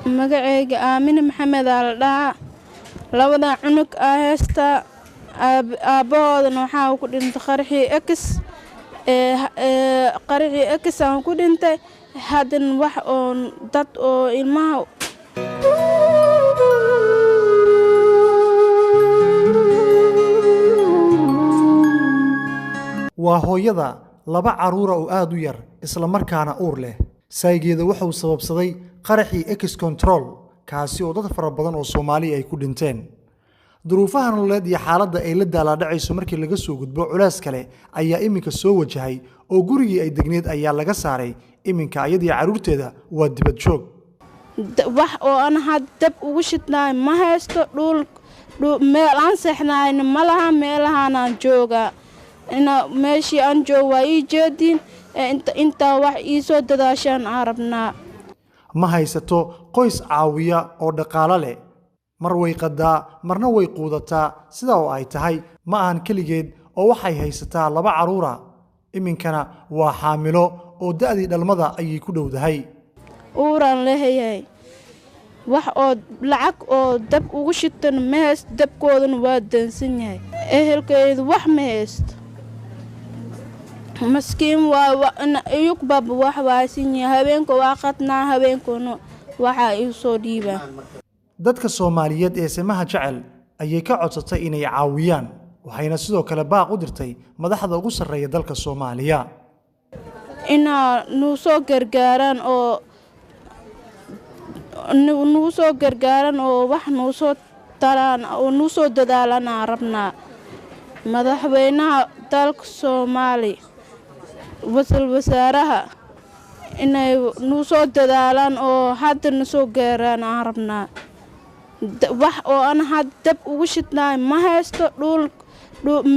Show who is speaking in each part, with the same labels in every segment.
Speaker 1: magacayga Aamin Maxamed Alda labada cunug heesta aabahoodana waxa ku dhintay qarxii X aan ku dhintay hadan wax oo dad oo ilmaha
Speaker 2: waa hooyada laba caruur oo aad u yar isla markaana uur leh saygeeda wuxuu sababsaday qaraxii X control kaasi oo dad fara badan oo Soomaali ay ku dhinteen duruufaha nololeed iyo xaaladda ay la daaladhacayso markii laga soo gudbo culays kale ayaa iminka soo wajahay oo gurigii ay degneed ayaa laga saaray iminka ayadii caruurteeda waa dibad joog
Speaker 1: wax oo aan had dab ugu shidnaa ma haysto dhul meel aan seexnayn ma laha meelahan aan jooga ina meeshii aan joogo waa ii jeedin inta wax ii soo dadaashaan arabnaa
Speaker 2: ma haysato qoys caawiya oo dhaqaale leh mar way qadaa marna way quudataa sida oo ay tahay ma aan kaligeed oo waxay haysataa laba caruura iminkana waa xaamilo oo da'dii dhalmada ayay ku dhowdahay
Speaker 1: uuran leeyahay wax oo lacag oo dab ugu shitan ma haysto dabkoodana waa dansan yahay ehelkeedu wax ma haysto maskiin waa ayuk bab wax waasin yahay habeenku waa qadnaa habeenkuna waxa ay soo dhiibaa
Speaker 2: dadka Soomaaliyeed ee samaha jecel ayay ka codsatay inay caawiyaan waxayna sidoo kale baaq u dirtay madaxda ugu sarreeya dalka Soomaaliya
Speaker 1: nuu soo gargaaran oo wax nuu soo taraan oo nuu soo dadaalan rabnaa madaxweynaha dalka Soomaaliya wasaaraha inay nuu soo dadaalan oo hadda soo gaaraan rabnaa wax oo aan had dab ugu shidnaa ma haysto dhul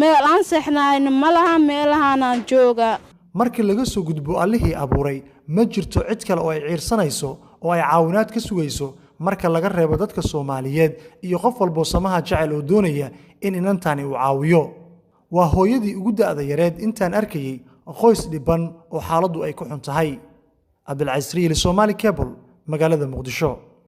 Speaker 1: meel aan seexnayn ma laha meelahan aan jooga
Speaker 2: markii laga soo gudbo allihii abuuray ma jirto cid kale oo ay ciirsanayso oo ay caawinaad ka sugayso marka laga reebo dadka Soomaaliyeed iyo qof walba samaha jecel oo doonaya in inantani uu caawiyo waa hooyadii ugu da'da yareed intaan arkayay qoys dhiban oo xaaladdu ay ku xun tahay Abdul Casriil Somali Cable magaalada Muqdisho